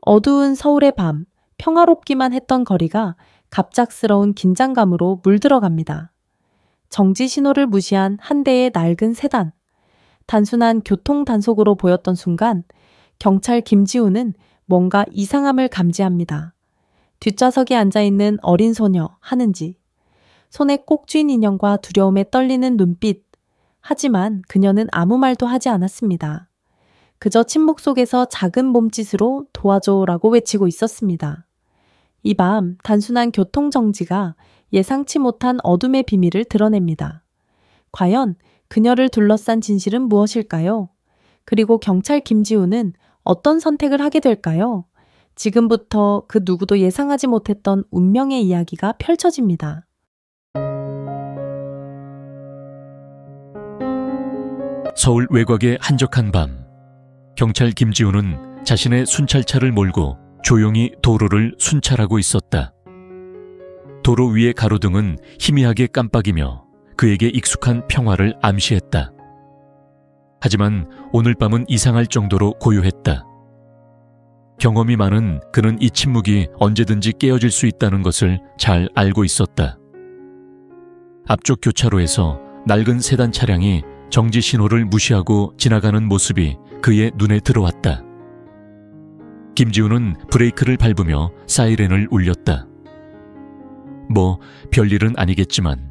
어두운 서울의 밤, 평화롭기만 했던 거리가 갑작스러운 긴장감으로 물들어갑니다. 정지 신호를 무시한 한 대의 낡은 세단. 단순한 교통 단속으로 보였던 순간 경찰 김지우는 뭔가 이상함을 감지합니다. 뒷좌석에 앉아있는 어린 소녀 하는지, 손에 꼭 쥔 인형과 두려움에 떨리는 눈빛. 하지만 그녀는 아무 말도 하지 않았습니다. 그저 침묵 속에서 작은 몸짓으로 도와줘라고 외치고 있었습니다. 이 밤 단순한 교통정지가 예상치 못한 어둠의 비밀을 드러냅니다. 과연 그녀를 둘러싼 진실은 무엇일까요? 그리고 경찰 김지우는 어떤 선택을 하게 될까요? 지금부터 그 누구도 예상하지 못했던 운명의 이야기가 펼쳐집니다. 서울 외곽의 한적한 밤, 경찰 김지우는 자신의 순찰차를 몰고 조용히 도로를 순찰하고 있었다. 도로 위의 가로등은 희미하게 깜빡이며 그에게 익숙한 평화를 암시했다. 하지만 오늘 밤은 이상할 정도로 고요했다. 경험이 많은 그는 이 침묵이 언제든지 깨어질 수 있다는 것을 잘 알고 있었다. 앞쪽 교차로에서 낡은 세단 차량이 정지 신호를 무시하고 지나가는 모습이 그의 눈에 들어왔다. 김지우는 브레이크를 밟으며 사이렌을 울렸다. 뭐 별일은 아니겠지만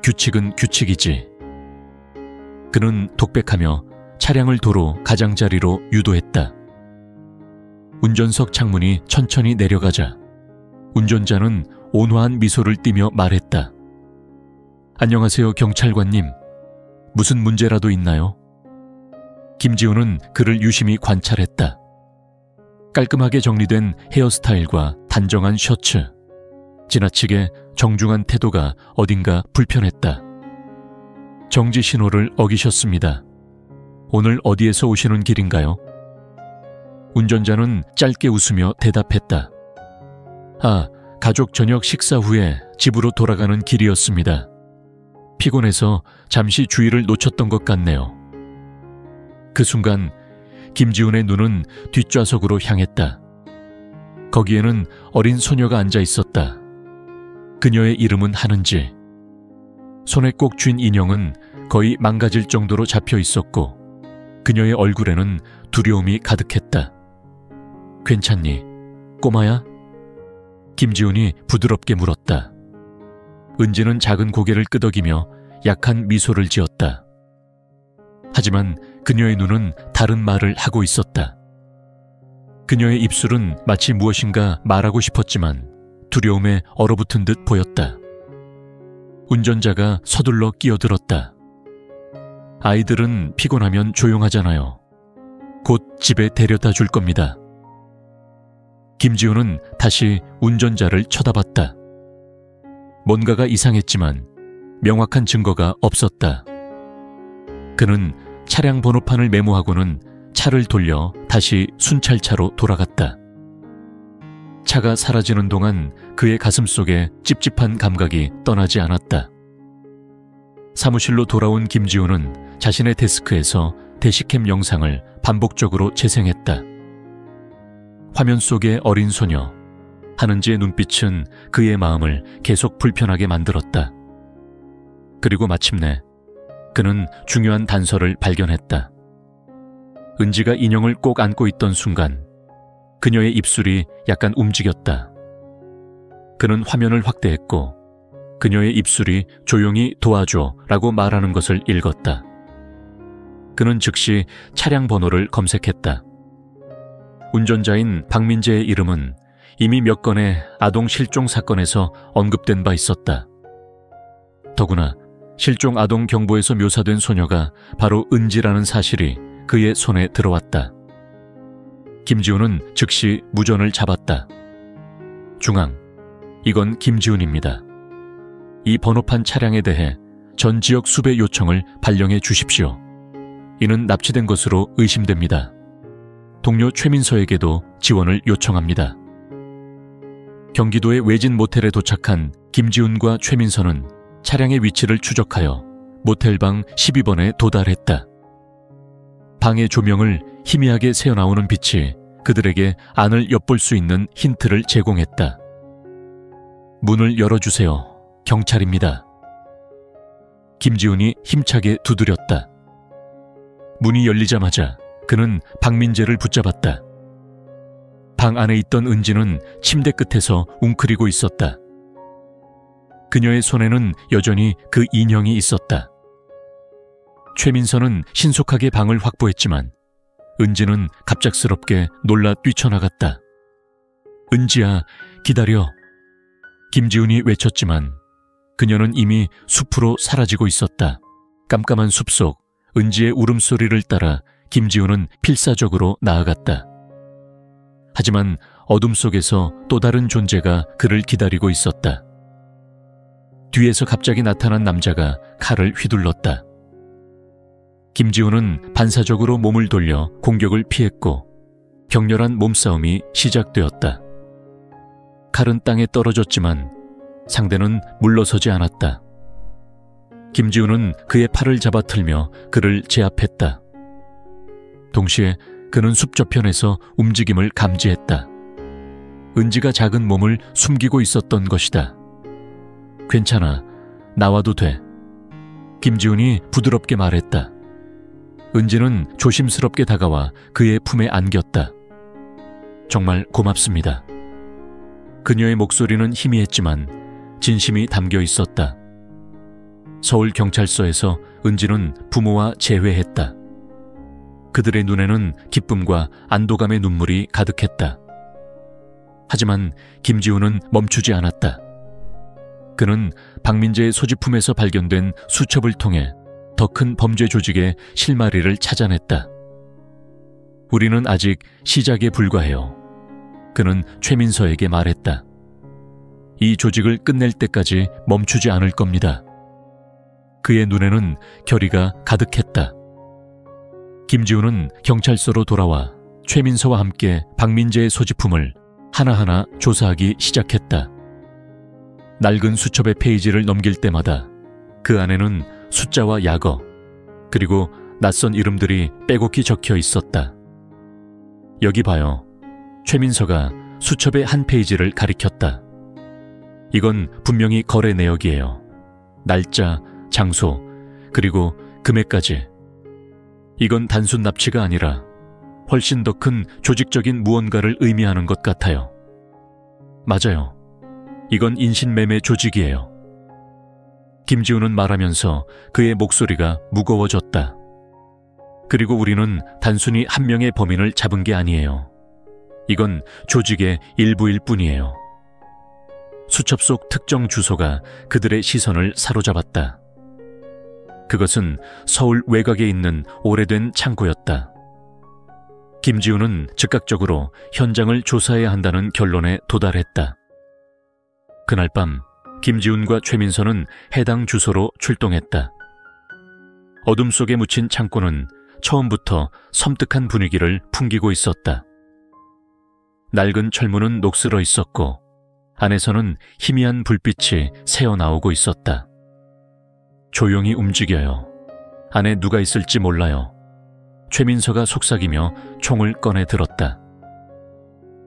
규칙은 규칙이지. 그는 독백하며 차량을 도로 가장자리로 유도했다. 운전석 창문이 천천히 내려가자 운전자는 온화한 미소를 띠며 말했다. 안녕하세요, 경찰관님. 무슨 문제라도 있나요? 김지우는 그를 유심히 관찰했다. 깔끔하게 정리된 헤어스타일과 단정한 셔츠, 지나치게 정중한 태도가 어딘가 불편했다. 정지 신호를 어기셨습니다. 오늘 어디에서 오시는 길인가요? 운전자는 짧게 웃으며 대답했다. 아, 가족 저녁 식사 후에 집으로 돌아가는 길이었습니다. 피곤해서 잠시 주의를 놓쳤던 것 같네요. 그 순간 김지훈의 눈은 뒷좌석으로 향했다. 거기에는 어린 소녀가 앉아 있었다. 그녀의 이름은 하는지. 손에 꼭 쥔 인형은 거의 망가질 정도로 잡혀 있었고 그녀의 얼굴에는 두려움이 가득했다. 괜찮니, 꼬마야? 김지훈이 부드럽게 물었다. 은지는 작은 고개를 끄덕이며 약한 미소를 지었다. 하지만 그녀의 눈은 다른 말을 하고 있었다. 그녀의 입술은 마치 무엇인가 말하고 싶었지만 두려움에 얼어붙은 듯 보였다. 운전자가 서둘러 끼어들었다. 아이들은 피곤하면 조용하잖아요. 곧 집에 데려다 줄 겁니다. 김지훈은 다시 운전자를 쳐다봤다. 뭔가가 이상했지만 명확한 증거가 없었다. 그는 차량 번호판을 메모하고는 차를 돌려 다시 순찰차로 돌아갔다. 차가 사라지는 동안 그의 가슴속에 찝찝한 감각이 떠나지 않았다. 사무실로 돌아온 김지훈은 자신의 데스크에서 대시캠 영상을 반복적으로 재생했다. 화면 속의 어린 소녀, 하는지의 눈빛은 그의 마음을 계속 불편하게 만들었다. 그리고 마침내 그는 중요한 단서를 발견했다. 은지가 인형을 꼭 안고 있던 순간 그녀의 입술이 약간 움직였다. 그는 화면을 확대했고 그녀의 입술이 조용히 도와줘 라고 말하는 것을 읽었다. 그는 즉시 차량 번호를 검색했다. 운전자인 박민재의 이름은 이미 몇 건의 아동 실종 사건에서 언급된 바 있었다. 더구나 실종 아동 경보에서 묘사된 소녀가 바로 은지라는 사실이 그의 손에 들어왔다. 김지훈은 즉시 무전을 잡았다. 중앙, 이건 김지훈입니다. 이 번호판 차량에 대해 전 지역 수배 요청을 발령해 주십시오. 이는 납치된 것으로 의심됩니다. 동료 최민서에게도 지원을 요청합니다. 경기도의 외진 모텔에 도착한 김지훈과 최민서는 차량의 위치를 추적하여 모텔방 12번에 도달했다. 방의 조명을 희미하게 새어나오는 빛이 그들에게 안을 엿볼 수 있는 힌트를 제공했다. 문을 열어주세요. 경찰입니다. 김지훈이 힘차게 두드렸다. 문이 열리자마자 그는 박민재를 붙잡았다. 방 안에 있던 은지는 침대 끝에서 웅크리고 있었다. 그녀의 손에는 여전히 그 인형이 있었다. 최민서는 신속하게 방을 확보했지만 은지는 갑작스럽게 놀라 뛰쳐나갔다. 은지야, 기다려. 김지훈이 외쳤지만 그녀는 이미 숲으로 사라지고 있었다. 깜깜한 숲속 은지의 울음소리를 따라 김지훈은 필사적으로 나아갔다. 하지만 어둠 속에서 또 다른 존재가 그를 기다리고 있었다. 뒤에서 갑자기 나타난 남자가 칼을 휘둘렀다. 김지훈은 반사적으로 몸을 돌려 공격을 피했고 격렬한 몸싸움이 시작되었다. 칼은 땅에 떨어졌지만 상대는 물러서지 않았다. 김지훈은 그의 팔을 잡아틀며 그를 제압했다. 동시에 그는 숲 저편에서 움직임을 감지했다. 은지가 작은 몸을 숨기고 있었던 것이다. 괜찮아, 나와도 돼. 김지훈이 부드럽게 말했다. 은지는 조심스럽게 다가와 그의 품에 안겼다. 정말 고맙습니다. 그녀의 목소리는 희미했지만 진심이 담겨 있었다. 서울경찰서에서 은지는 부모와 재회했다. 그들의 눈에는 기쁨과 안도감의 눈물이 가득했다. 하지만 김지훈은 멈추지 않았다. 그는 박민재의 소지품에서 발견된 수첩을 통해 더 큰 범죄 조직의 실마리를 찾아냈다. 우리는 아직 시작에 불과해요. 그는 최민서에게 말했다. 이 조직을 끝낼 때까지 멈추지 않을 겁니다. 그의 눈에는 결의가 가득했다. 김지훈은 경찰서로 돌아와 최민서와 함께 박민재의 소지품을 하나하나 조사하기 시작했다. 낡은 수첩의 페이지를 넘길 때마다 그 안에는 숫자와 약어, 그리고 낯선 이름들이 빼곡히 적혀 있었다. 여기 봐요. 최민서가 수첩의 한 페이지를 가리켰다. 이건 분명히 거래 내역이에요. 날짜, 장소, 그리고 금액까지. 이건 단순 납치가 아니라 훨씬 더 큰 조직적인 무언가를 의미하는 것 같아요. 맞아요. 이건 인신매매 조직이에요. 김지훈은 말하면서 그의 목소리가 무거워졌다. 그리고 우리는 단순히 한 명의 범인을 잡은 게 아니에요. 이건 조직의 일부일 뿐이에요. 수첩 속 특정 주소가 그들의 시선을 사로잡았다. 그것은 서울 외곽에 있는 오래된 창고였다. 김지훈은 즉각적으로 현장을 조사해야 한다는 결론에 도달했다. 그날 밤 김지훈과 최민서는 해당 주소로 출동했다. 어둠 속에 묻힌 창고는 처음부터 섬뜩한 분위기를 풍기고 있었다. 낡은 철문은 녹슬어 있었고 안에서는 희미한 불빛이 새어나오고 있었다. 조용히 움직여요. 안에 누가 있을지 몰라요. 최민서가 속삭이며 총을 꺼내 들었다.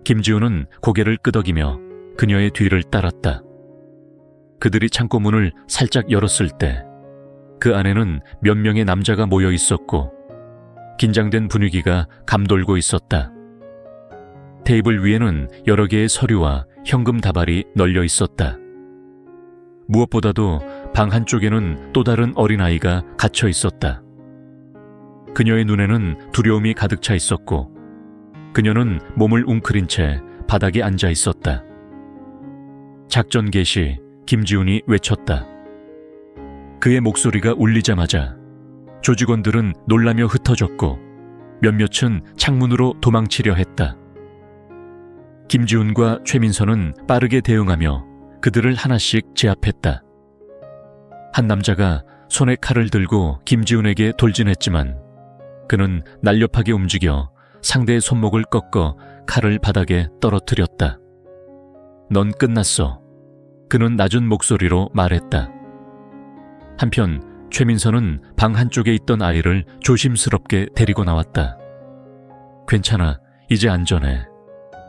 김지훈은 고개를 끄덕이며 그녀의 뒤를 따랐다. 그들이 창고 문을 살짝 열었을 때 그 안에는 몇 명의 남자가 모여 있었고 긴장된 분위기가 감돌고 있었다. 테이블 위에는 여러 개의 서류와 현금 다발이 널려 있었다. 무엇보다도 방 한쪽에는 또 다른 어린아이가 갇혀 있었다. 그녀의 눈에는 두려움이 가득 차 있었고 그녀는 몸을 웅크린 채 바닥에 앉아 있었다. 작전 개시, 김지훈이 외쳤다. 그의 목소리가 울리자마자 조직원들은 놀라며 흩어졌고 몇몇은 창문으로 도망치려 했다. 김지훈과 최민서는 빠르게 대응하며 그들을 하나씩 제압했다. 한 남자가 손에 칼을 들고 김지훈에게 돌진했지만 그는 날렵하게 움직여 상대의 손목을 꺾어 칼을 바닥에 떨어뜨렸다. 넌 끝났어. 그는 낮은 목소리로 말했다. 한편 최민서는 방 한쪽에 있던 아이를 조심스럽게 데리고 나왔다. 괜찮아. 이제 안전해.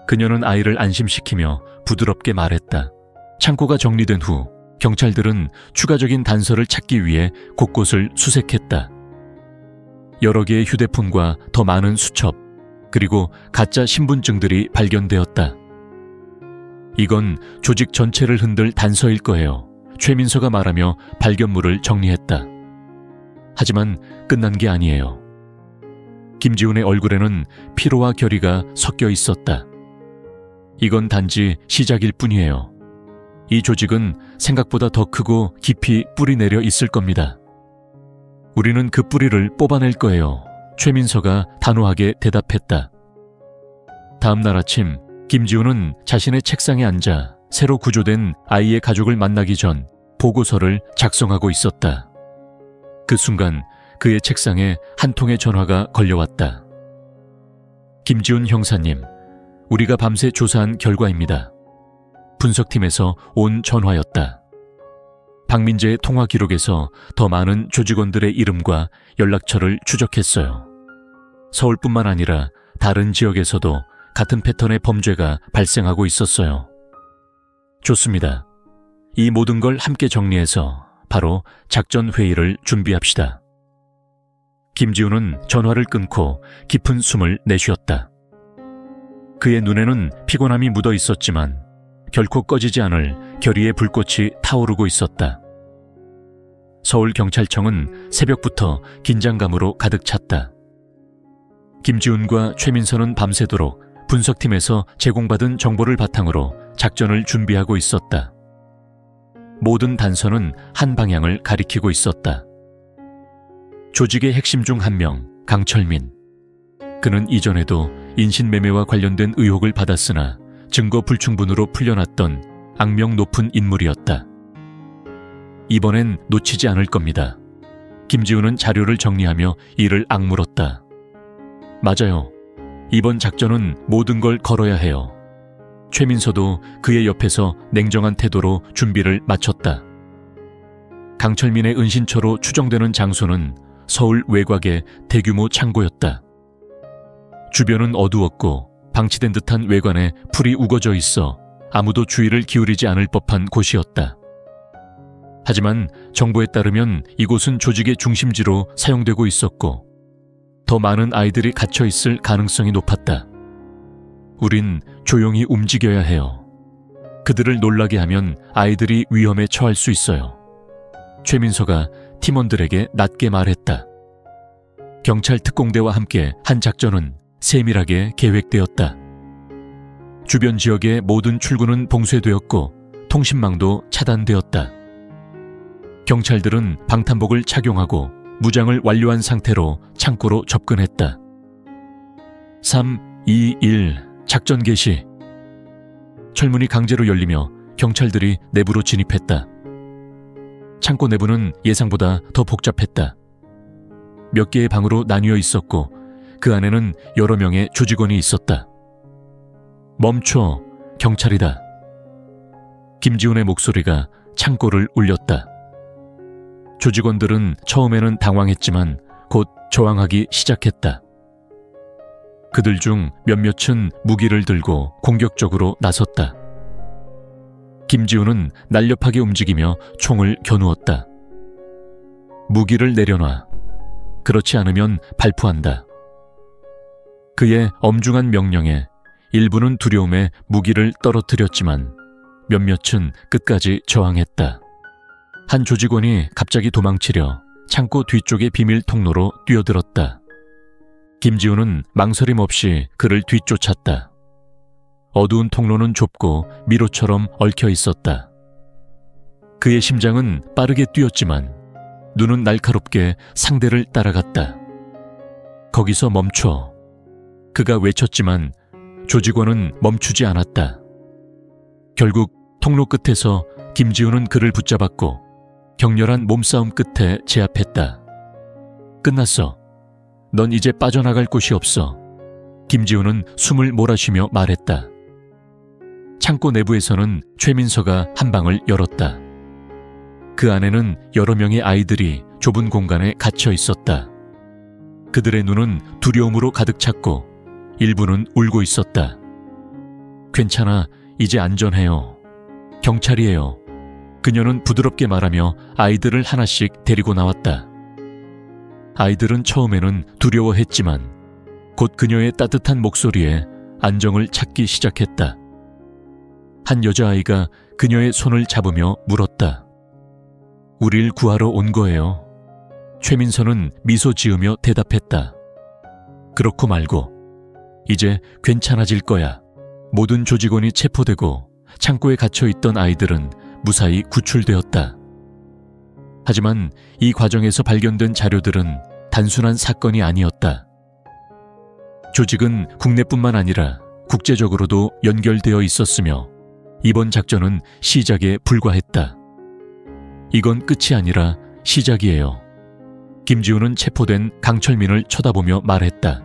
그녀는 아이를 안심시키며 부드럽게 말했다. 창고가 정리된 후 경찰들은 추가적인 단서를 찾기 위해 곳곳을 수색했다. 여러 개의 휴대폰과 더 많은 수첩, 그리고 가짜 신분증들이 발견되었다. 이건 조직 전체를 흔들 단서일 거예요. 최민서가 말하며 발견물을 정리했다. 하지만 끝난 게 아니에요. 김지훈의 얼굴에는 피로와 결의가 섞여 있었다. 이건 단지 시작일 뿐이에요. 이 조직은 생각보다 더 크고 깊이 뿌리 내려 있을 겁니다. 우리는 그 뿌리를 뽑아낼 거예요. 최민서가 단호하게 대답했다. 다음 날 아침, 김지훈은 자신의 책상에 앉아 새로 구조된 아이의 가족을 만나기 전 보고서를 작성하고 있었다. 그 순간 그의 책상에 한 통의 전화가 걸려왔다. 김지훈 형사님, 우리가 밤새 조사한 결과입니다. 분석팀에서 온 전화였다. 박민재의 통화 기록에서 더 많은 조직원들의 이름과 연락처를 추적했어요. 서울뿐만 아니라 다른 지역에서도 같은 패턴의 범죄가 발생하고 있었어요. 좋습니다. 이 모든 걸 함께 정리해서 바로 작전 회의를 준비합시다. 김지훈은 전화를 끊고 깊은 숨을 내쉬었다. 그의 눈에는 피곤함이 묻어 있었지만 결코 꺼지지 않을 결의의 불꽃이 타오르고 있었다. 서울경찰청은 새벽부터 긴장감으로 가득 찼다. 김지훈과 최민서는 밤새도록 분석팀에서 제공받은 정보를 바탕으로 작전을 준비하고 있었다. 모든 단서는 한 방향을 가리키고 있었다. 조직의 핵심 중 한 명, 강철민. 그는 이전에도 인신매매와 관련된 의혹을 받았으나 증거 불충분으로 풀려났던 악명 높은 인물이었다. 이번엔 놓치지 않을 겁니다. 김지훈은 자료를 정리하며 이를 악물었다. 맞아요. 이번 작전은 모든 걸 걸어야 해요. 최민서도 그의 옆에서 냉정한 태도로 준비를 마쳤다. 강철민의 은신처로 추정되는 장소는 서울 외곽의 대규모 창고였다. 주변은 어두웠고 방치된 듯한 외관에 풀이 우거져 있어 아무도 주의를 기울이지 않을 법한 곳이었다. 하지만 정보에 따르면 이곳은 조직의 중심지로 사용되고 있었고 더 많은 아이들이 갇혀 있을 가능성이 높았다. 우린 조용히 움직여야 해요. 그들을 놀라게 하면 아이들이 위험에 처할 수 있어요. 최민서가 팀원들에게 낮게 말했다. 경찰 특공대와 함께 한 작전은 세밀하게 계획되었다. 주변 지역의 모든 출구는 봉쇄되었고 통신망도 차단되었다. 경찰들은 방탄복을 착용하고 무장을 완료한 상태로 창고로 접근했다. 3, 2, 1 작전 개시. 철문이 강제로 열리며 경찰들이 내부로 진입했다. 창고 내부는 예상보다 더 복잡했다. 몇 개의 방으로 나뉘어 있었고 그 안에는 여러 명의 조직원이 있었다. 멈춰, 경찰이다. 김지훈의 목소리가 창고를 울렸다. 조직원들은 처음에는 당황했지만 곧 저항하기 시작했다. 그들 중 몇몇은 무기를 들고 공격적으로 나섰다. 김지훈은 날렵하게 움직이며 총을 겨누었다. 무기를 내려놔. 그렇지 않으면 발포한다. 그의 엄중한 명령에 일부는 두려움에 무기를 떨어뜨렸지만 몇몇은 끝까지 저항했다. 한 조직원이 갑자기 도망치려 창고 뒤쪽의 비밀 통로로 뛰어들었다. 김지훈은 망설임 없이 그를 뒤쫓았다. 어두운 통로는 좁고 미로처럼 얽혀 있었다. 그의 심장은 빠르게 뛰었지만 눈은 날카롭게 상대를 따라갔다. 거기서 멈춰. 그가 외쳤지만 조직원은 멈추지 않았다. 결국 통로 끝에서 김지훈은 그를 붙잡았고 격렬한 몸싸움 끝에 제압했다. 끝났어. 넌 이제 빠져나갈 곳이 없어. 김지훈은 숨을 몰아쉬며 말했다. 창고 내부에서는 최민서가 한 방을 열었다. 그 안에는 여러 명의 아이들이 좁은 공간에 갇혀 있었다. 그들의 눈은 두려움으로 가득 찼고 일부는 울고 있었다. 괜찮아, 이제 안전해요. 경찰이에요. 그녀는 부드럽게 말하며 아이들을 하나씩 데리고 나왔다. 아이들은 처음에는 두려워했지만 곧 그녀의 따뜻한 목소리에 안정을 찾기 시작했다. 한 여자아이가 그녀의 손을 잡으며 물었다. 우릴 구하러 온 거예요. 최민서는 미소 지으며 대답했다. 그렇고 말고 이제 괜찮아질 거야. 모든 조직원이 체포되고 창고에 갇혀있던 아이들은 무사히 구출되었다. 하지만 이 과정에서 발견된 자료들은 단순한 사건이 아니었다. 조직은 국내뿐만 아니라 국제적으로도 연결되어 있었으며 이번 작전은 시작에 불과했다. 이건 끝이 아니라 시작이에요. 김지우는 체포된 강철민을 쳐다보며 말했다.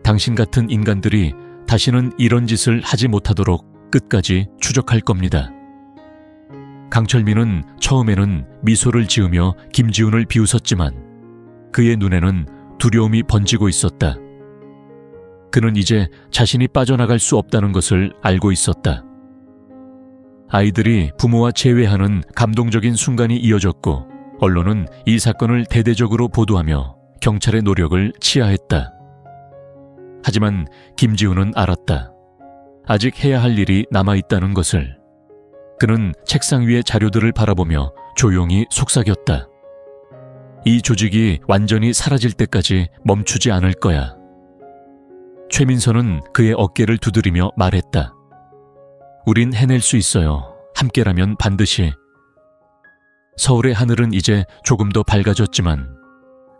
당신 같은 인간들이 다시는 이런 짓을 하지 못하도록 끝까지 추적할 겁니다. 강철민은 처음에는 미소를 지으며 김지훈을 비웃었지만 그의 눈에는 두려움이 번지고 있었다. 그는 이제 자신이 빠져나갈 수 없다는 것을 알고 있었다. 아이들이 부모와 재회하는 감동적인 순간이 이어졌고 언론은 이 사건을 대대적으로 보도하며 경찰의 노력을 치하했다. 하지만 김지훈은 알았다. 아직 해야 할 일이 남아있다는 것을. 그는 책상 위의 자료들을 바라보며 조용히 속삭였다. 이 조직이 완전히 사라질 때까지 멈추지 않을 거야. 최민서는 그의 어깨를 두드리며 말했다. 우린 해낼 수 있어요. 함께라면 반드시. 서울의 하늘은 이제 조금 더 밝아졌지만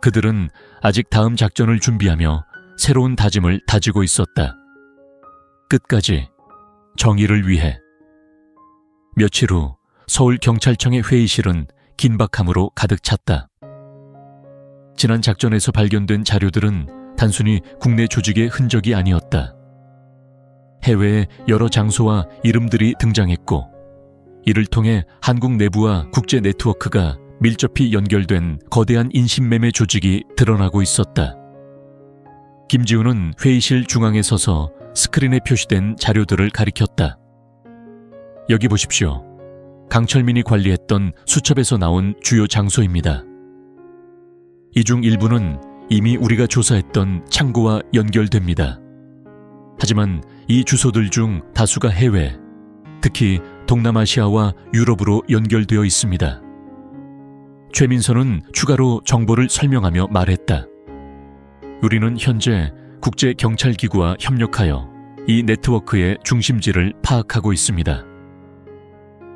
그들은 아직 다음 작전을 준비하며 새로운 다짐을 다지고 있었다. 끝까지 정의를 위해. 며칠 후 서울경찰청의 회의실은 긴박함으로 가득 찼다. 지난 작전에서 발견된 자료들은 단순히 국내 조직의 흔적이 아니었다. 해외의 여러 장소와 이름들이 등장했고 이를 통해 한국 내부와 국제 네트워크가 밀접히 연결된 거대한 인신매매 조직이 드러나고 있었다. 김지훈은 회의실 중앙에 서서 스크린에 표시된 자료들을 가리켰다. 여기 보십시오. 강철민이 관리했던 수첩에서 나온 주요 장소입니다. 이 중 일부는 이미 우리가 조사했던 창고와 연결됩니다. 하지만 이 주소들 중 다수가 해외, 특히 동남아시아와 유럽으로 연결되어 있습니다. 최민서는 추가로 정보를 설명하며 말했다. 우리는 현재 국제경찰기구와 협력하여 이 네트워크의 중심지를 파악하고 있습니다.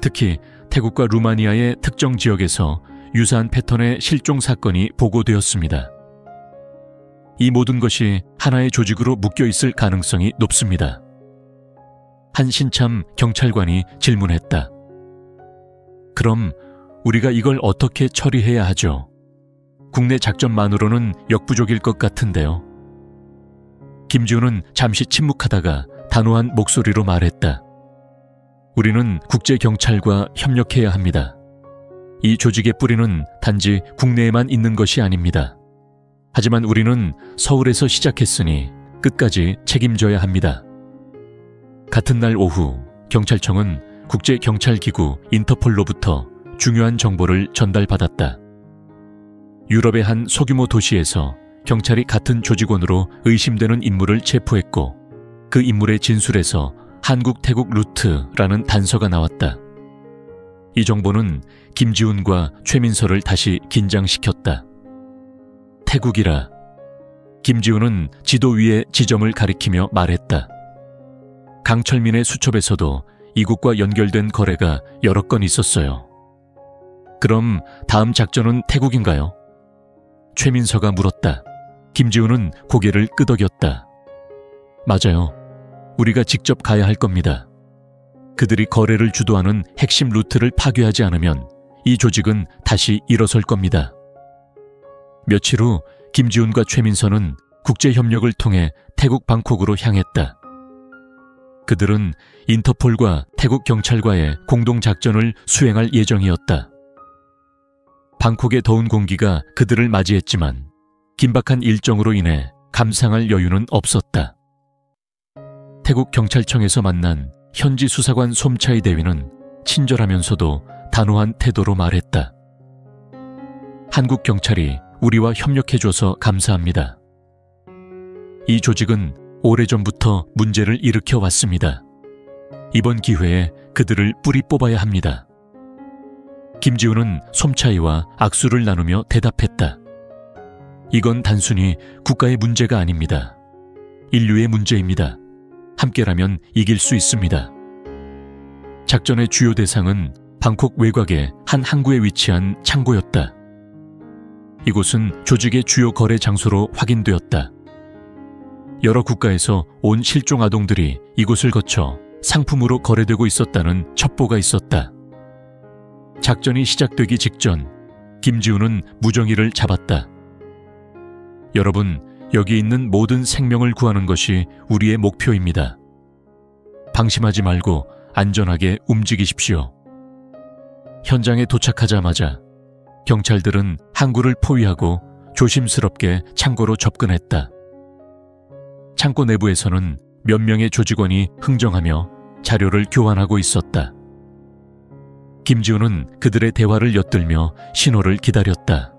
특히 태국과 루마니아의 특정 지역에서 유사한 패턴의 실종 사건이 보고되었습니다. 이 모든 것이 하나의 조직으로 묶여 있을 가능성이 높습니다. 한 신참 경찰관이 질문했다. 그럼 우리가 이걸 어떻게 처리해야 하죠? 국내 작전만으로는 역부족일 것 같은데요. 김지훈은 잠시 침묵하다가 단호한 목소리로 말했다. 우리는 국제경찰과 협력해야 합니다. 이 조직의 뿌리는 단지 국내에만 있는 것이 아닙니다. 하지만 우리는 서울에서 시작했으니 끝까지 책임져야 합니다. 같은 날 오후 경찰청은 국제경찰기구 인터폴로부터 중요한 정보를 전달받았다. 유럽의 한 소규모 도시에서 경찰이 같은 조직원으로 의심되는 인물을 체포했고 그 인물의 진술에서 한국-태국 루트라는 단서가 나왔다. 이 정보는 김지훈과 최민서를 다시 긴장시켰다. 태국이라. 김지훈은 지도 위의 지점을 가리키며 말했다. 강철민의 수첩에서도 이곳과 연결된 거래가 여러 건 있었어요. 그럼 다음 작전은 태국인가요? 최민서가 물었다. 김지훈은 고개를 끄덕였다. 맞아요. 우리가 직접 가야 할 겁니다. 그들이 거래를 주도하는 핵심 루트를 파괴하지 않으면 이 조직은 다시 일어설 겁니다. 며칠 후 김지훈과 최민서는 국제협력을 통해 태국 방콕으로 향했다. 그들은 인터폴과 태국 경찰과의 공동작전을 수행할 예정이었다. 방콕의 더운 공기가 그들을 맞이했지만 긴박한 일정으로 인해 감상할 여유는 없었다. 태국 경찰청에서 만난 현지 수사관 솜차이 대위는 친절하면서도 단호한 태도로 말했다. 한국 경찰이 우리와 협력해줘서 감사합니다. 이 조직은 오래전부터 문제를 일으켜 왔습니다. 이번 기회에 그들을 뿌리 뽑아야 합니다. 김지우는 솜차이와 악수를 나누며 대답했다. 이건 단순히 국가의 문제가 아닙니다. 인류의 문제입니다. 함께라면 이길 수 있습니다. 작전의 주요 대상은 방콕 외곽의 한 항구에 위치한 창고였다. 이곳은 조직의 주요 거래 장소로 확인되었다. 여러 국가에서 온 실종 아동들이 이곳을 거쳐 상품으로 거래되고 있었다는 첩보가 있었다. 작전이 시작되기 직전 김지우는 무정이를 잡았다. 여러분, 여기 있는 모든 생명을 구하는 것이 우리의 목표입니다. 방심하지 말고 안전하게 움직이십시오. 현장에 도착하자마자 경찰들은 항구를 포위하고 조심스럽게 창고로 접근했다. 창고 내부에서는 몇 명의 조직원이 흥정하며 자료를 교환하고 있었다. 김지우는 그들의 대화를 엿들며 신호를 기다렸다.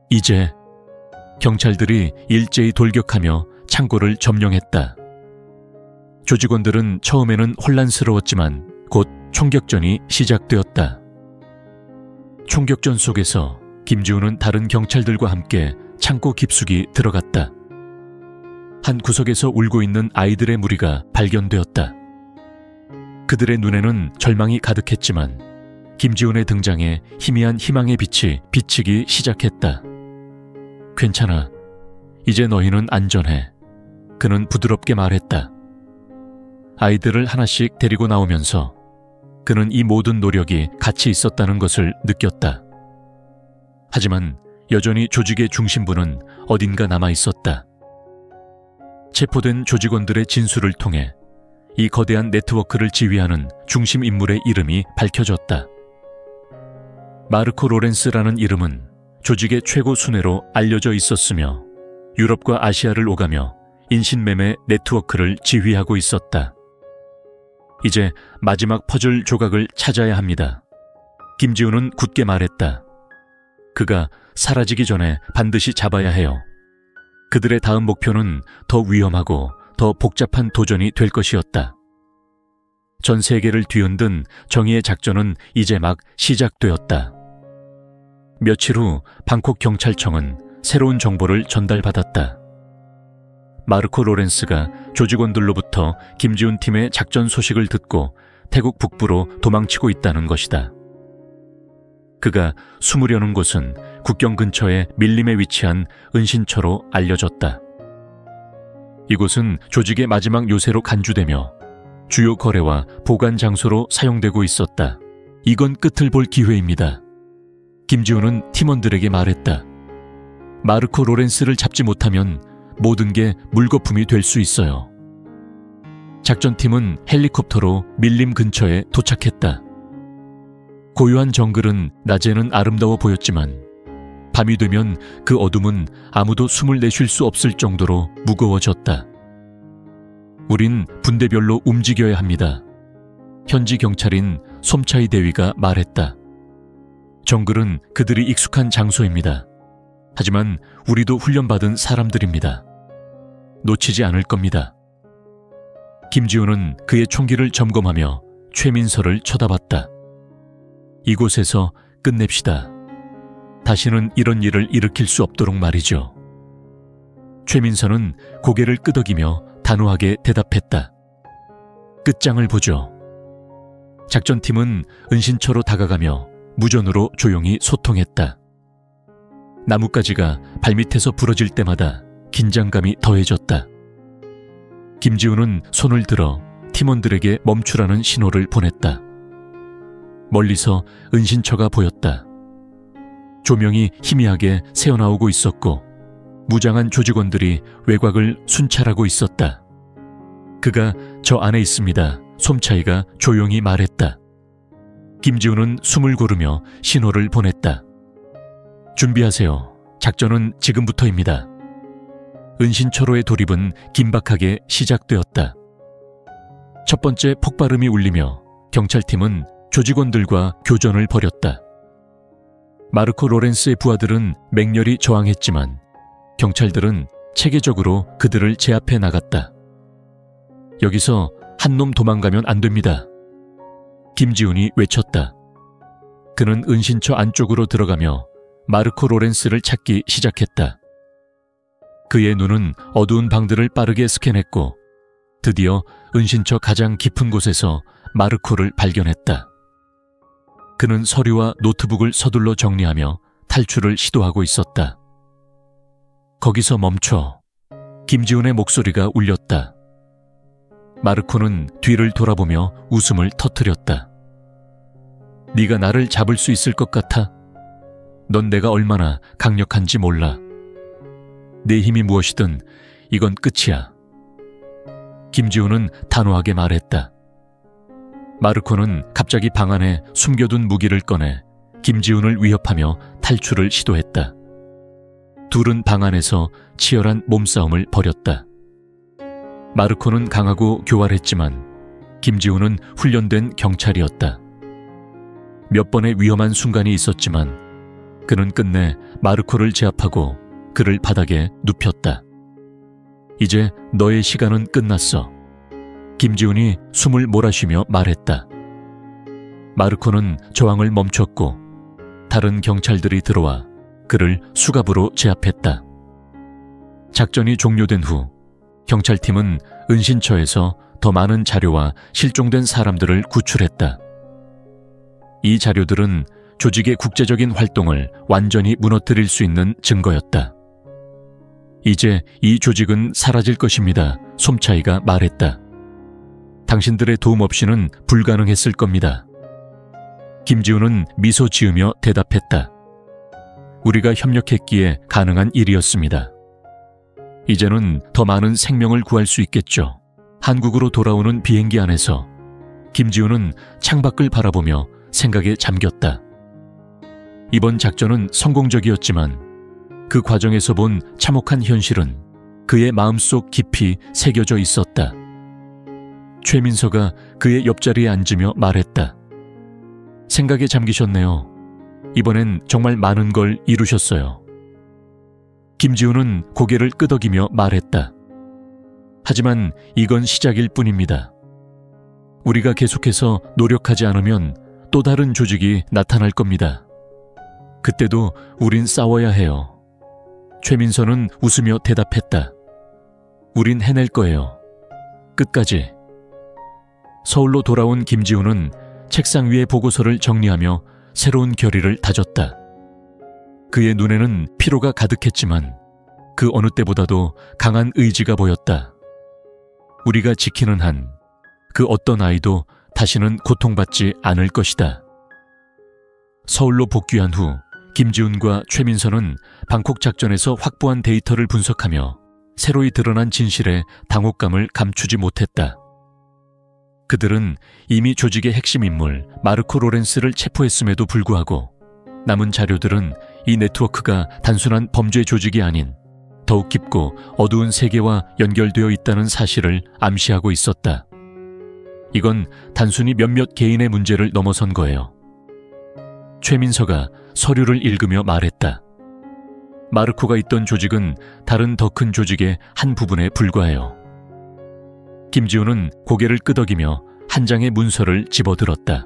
이제 경찰들이 일제히 돌격하며 창고를 점령했다. 조직원들은 처음에는 혼란스러웠지만 곧 총격전이 시작되었다. 총격전 속에서 김지우는 다른 경찰들과 함께 창고 깊숙이 들어갔다. 한 구석에서 울고 있는 아이들의 무리가 발견되었다. 그들의 눈에는 절망이 가득했지만 김지훈의 등장에 희미한 희망의 빛이 비치기 시작했다. 괜찮아. 이제 너희는 안전해. 그는 부드럽게 말했다. 아이들을 하나씩 데리고 나오면서 그는 이 모든 노력이 가치 있었다는 것을 느꼈다. 하지만 여전히 조직의 중심부는 어딘가 남아 있었다. 체포된 조직원들의 진술을 통해 이 거대한 네트워크를 지휘하는 중심 인물의 이름이 밝혀졌다. 마르코 로렌스라는 이름은 조직의 최고 수뇌로 알려져 있었으며 유럽과 아시아를 오가며 인신매매 네트워크를 지휘하고 있었다. 이제 마지막 퍼즐 조각을 찾아야 합니다. 김지우는 굳게 말했다. 그가 사라지기 전에 반드시 잡아야 해요. 그들의 다음 목표는 더 위험하고 더 복잡한 도전이 될 것이었다. 전 세계를 뒤흔든 정의의 작전은 이제 막 시작되었다. 며칠 후 방콕 경찰청은 새로운 정보를 전달받았다. 마르코 로렌스가 조직원들로부터 김지훈 팀의 작전 소식을 듣고 태국 북부로 도망치고 있다는 것이다. 그가 숨으려는 곳은 국경 근처의 밀림에 위치한 은신처로 알려졌다. 이곳은 조직의 마지막 요새로 간주되며 주요 거래와 보관 장소로 사용되고 있었다. 이건 끝을 볼 기회입니다. 김지훈은 팀원들에게 말했다. 마르코 로렌스를 잡지 못하면 모든 게 물거품이 될 수 있어요. 작전팀은 헬리콥터로 밀림 근처에 도착했다. 고요한 정글은 낮에는 아름다워 보였지만 밤이 되면 그 어둠은 아무도 숨을 내쉴 수 없을 정도로 무거워졌다. 우린 분대별로 움직여야 합니다. 현지 경찰인 솜차이 대위가 말했다. 정글은 그들이 익숙한 장소입니다. 하지만 우리도 훈련받은 사람들입니다. 놓치지 않을 겁니다. 김지훈은 그의 총기를 점검하며 최민서를 쳐다봤다. 이곳에서 끝냅시다. 다시는 이런 일을 일으킬 수 없도록 말이죠. 최민서는 고개를 끄덕이며 단호하게 대답했다. 끝장을 보죠. 작전팀은 은신처로 다가가며 무전으로 조용히 소통했다. 나뭇가지가 발밑에서 부러질 때마다 긴장감이 더해졌다. 김지훈은 손을 들어 팀원들에게 멈추라는 신호를 보냈다. 멀리서 은신처가 보였다. 조명이 희미하게 새어나오고 있었고 무장한 조직원들이 외곽을 순찰하고 있었다. 그가 저 안에 있습니다. 솜차이가 조용히 말했다. 김지훈은 숨을 고르며 신호를 보냈다. 준비하세요. 작전은 지금부터입니다. 은신처로의 돌입은 긴박하게 시작되었다. 첫 번째 폭발음이 울리며 경찰팀은 조직원들과 교전을 벌였다. 마르코 로렌스의 부하들은 맹렬히 저항했지만 경찰들은 체계적으로 그들을 제압해 나갔다. 여기서 한 놈 도망가면 안 됩니다. 김지훈이 외쳤다. 그는 은신처 안쪽으로 들어가며 마르코 로렌스를 찾기 시작했다. 그의 눈은 어두운 방들을 빠르게 스캔했고 드디어 은신처 가장 깊은 곳에서 마르코를 발견했다. 그는 서류와 노트북을 서둘러 정리하며 탈출을 시도하고 있었다. 거기서 멈춰. 김지훈의 목소리가 울렸다. 마르코는 뒤를 돌아보며 웃음을 터뜨렸다. 네가 나를 잡을 수 있을 것 같아? 넌 내가 얼마나 강력한지 몰라. 내 힘이 무엇이든 이건 끝이야. 김지훈은 단호하게 말했다. 마르코는 갑자기 방 안에 숨겨둔 무기를 꺼내 김지훈을 위협하며 탈출을 시도했다. 둘은 방 안에서 치열한 몸싸움을 벌였다. 마르코는 강하고 교활했지만 김지훈은 훈련된 경찰이었다. 몇 번의 위험한 순간이 있었지만 그는 끝내 마르코를 제압하고 그를 바닥에 눕혔다. 이제 너의 시간은 끝났어. 김지훈이 숨을 몰아쉬며 말했다. 마르코는 저항을 멈췄고 다른 경찰들이 들어와 그를 수갑으로 제압했다. 작전이 종료된 후 경찰팀은 은신처에서 더 많은 자료와 실종된 사람들을 구출했다. 이 자료들은 조직의 국제적인 활동을 완전히 무너뜨릴 수 있는 증거였다. 이제 이 조직은 사라질 것입니다. 솜차이가 말했다. 당신들의 도움 없이는 불가능했을 겁니다. 김지훈은 미소 지으며 대답했다. 우리가 협력했기에 가능한 일이었습니다. 이제는 더 많은 생명을 구할 수 있겠죠. 한국으로 돌아오는 비행기 안에서 김지훈은 창밖을 바라보며 생각에 잠겼다. 이번 작전은 성공적이었지만 그 과정에서 본 참혹한 현실은 그의 마음속 깊이 새겨져 있었다. 최민서가 그의 옆자리에 앉으며 말했다. 생각에 잠기셨네요. 이번엔 정말 많은 걸 이루셨어요. 김지훈은 고개를 끄덕이며 말했다. 하지만 이건 시작일 뿐입니다. 우리가 계속해서 노력하지 않으면 또 다른 조직이 나타날 겁니다. 그때도 우린 싸워야 해요. 최민서는 웃으며 대답했다. 우린 해낼 거예요. 끝까지. 서울로 돌아온 김지훈은 책상 위의 보고서를 정리하며 새로운 결의를 다졌다. 그의 눈에는 피로가 가득했지만 그 어느 때보다도 강한 의지가 보였다. 우리가 지키는 한 그 어떤 아이도 다시는 고통받지 않을 것이다. 서울로 복귀한 후 김지훈과 최민서는 방콕 작전에서 확보한 데이터를 분석하며 새로이 드러난 진실에 당혹감을 감추지 못했다. 그들은 이미 조직의 핵심 인물 마르코 로렌스를 체포했음에도 불구하고 남은 자료들은 이 네트워크가 단순한 범죄 조직이 아닌 더욱 깊고 어두운 세계와 연결되어 있다는 사실을 암시하고 있었다. 이건 단순히 몇몇 개인의 문제를 넘어선 거예요. 최민서가 서류를 읽으며 말했다. 마르코가 있던 조직은 다른 더 큰 조직의 한 부분에 불과해요. 김지훈은 고개를 끄덕이며 한 장의 문서를 집어들었다.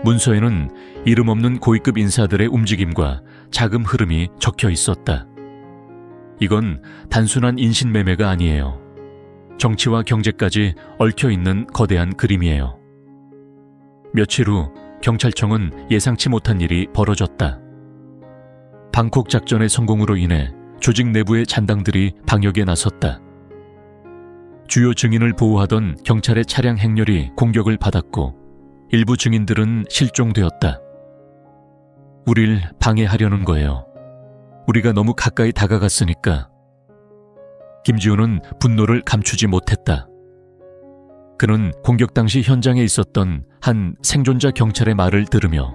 문서에는 이름 없는 고위급 인사들의 움직임과 자금 흐름이 적혀 있었다. 이건 단순한 인신매매가 아니에요. 정치와 경제까지 얽혀있는 거대한 그림이에요. 며칠 후 경찰청은 예상치 못한 일이 벌어졌다. 방콕 작전의 성공으로 인해 조직 내부의 잔당들이 방역에 나섰다. 주요 증인을 보호하던 경찰의 차량 행렬이 공격을 받았고 일부 증인들은 실종되었다. 우릴 방해하려는 거예요. 우리가 너무 가까이 다가갔으니까. 김지훈은 분노를 감추지 못했다. 그는 공격 당시 현장에 있었던 한 생존자 경찰의 말을 들으며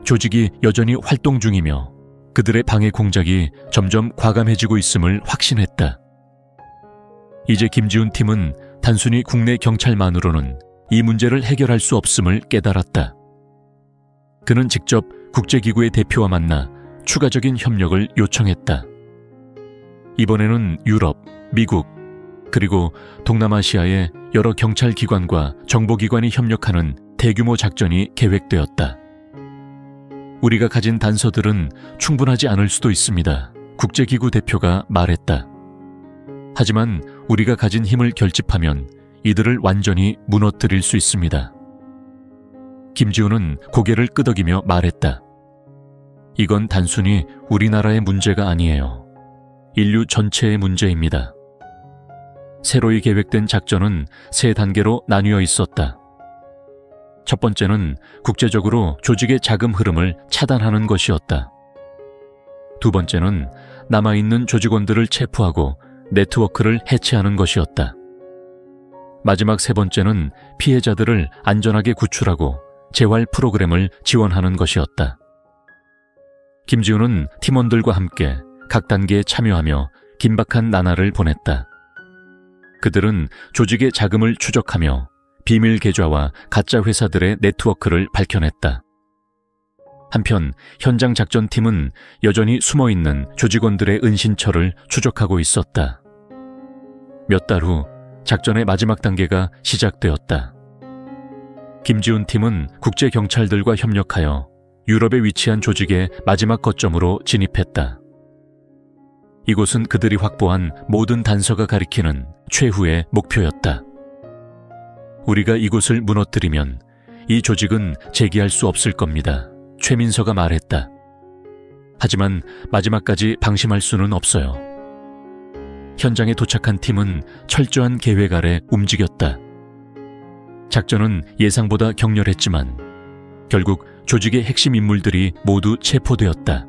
조직이 여전히 활동 중이며 그들의 방해 공작이 점점 과감해지고 있음을 확신했다. 이제 김지훈 팀은 단순히 국내 경찰만으로는 이 문제를 해결할 수 없음을 깨달았다. 그는 직접 국제기구의 대표와 만나 추가적인 협력을 요청했다. 이번에는 유럽, 미국, 그리고 동남아시아의 여러 경찰기관과 정보기관이 협력하는 대규모 작전이 계획되었다. 우리가 가진 단서들은 충분하지 않을 수도 있습니다. 국제기구 대표가 말했다. 하지만 우리가 가진 힘을 결집하면 이들을 완전히 무너뜨릴 수 있습니다. 김지훈은 고개를 끄덕이며 말했다. 이건 단순히 우리나라의 문제가 아니에요. 인류 전체의 문제입니다. 새로이 계획된 작전은 3단계로 나뉘어 있었다. 첫 번째는 국제적으로 조직의 자금 흐름을 차단하는 것이었다. 두 번째는 남아있는 조직원들을 체포하고 네트워크를 해체하는 것이었다. 마지막 3번째는 피해자들을 안전하게 구출하고 재활 프로그램을 지원하는 것이었다. 김지훈은 팀원들과 함께 각 단계에 참여하며 긴박한 나날을 보냈다. 그들은 조직의 자금을 추적하며 비밀 계좌와 가짜 회사들의 네트워크를 밝혀냈다. 한편 현장 작전팀은 여전히 숨어있는 조직원들의 은신처를 추적하고 있었다. 몇 달 후 작전의 마지막 단계가 시작되었다. 김지훈 팀은 국제경찰들과 협력하여 유럽에 위치한 조직의 마지막 거점으로 진입했다. 이곳은 그들이 확보한 모든 단서가 가리키는 최후의 목표였다. 우리가 이곳을 무너뜨리면 이 조직은 재기할 수 없을 겁니다. 최민서가 말했다. 하지만 마지막까지 방심할 수는 없어요. 현장에 도착한 팀은 철저한 계획 아래 움직였다. 작전은 예상보다 격렬했지만 결국 조직의 핵심 인물들이 모두 체포되었다.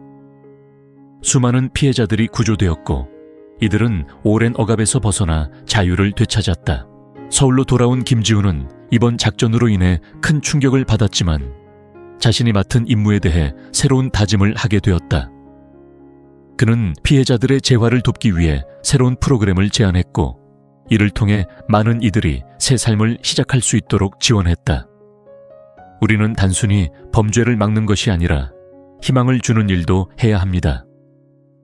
수많은 피해자들이 구조되었고 이들은 오랜 억압에서 벗어나 자유를 되찾았다. 서울로 돌아온 김지훈은 이번 작전으로 인해 큰 충격을 받았지만 자신이 맡은 임무에 대해 새로운 다짐을 하게 되었다. 그는 피해자들의 재활을 돕기 위해 새로운 프로그램을 제안했고 이를 통해 많은 이들이 새 삶을 시작할 수 있도록 지원했다. 우리는 단순히 범죄를 막는 것이 아니라 희망을 주는 일도 해야 합니다.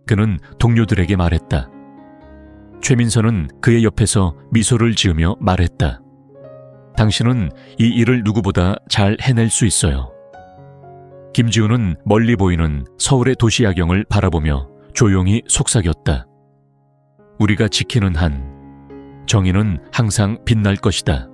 그는 동료들에게 말했다. 최민서는 그의 옆에서 미소를 지으며 말했다. 당신은 이 일을 누구보다 잘 해낼 수 있어요. 김지훈은 멀리 보이는 서울의 도시 야경을 바라보며 조용히 속삭였다. 우리가 지키는 한 정의는 항상 빛날 것이다.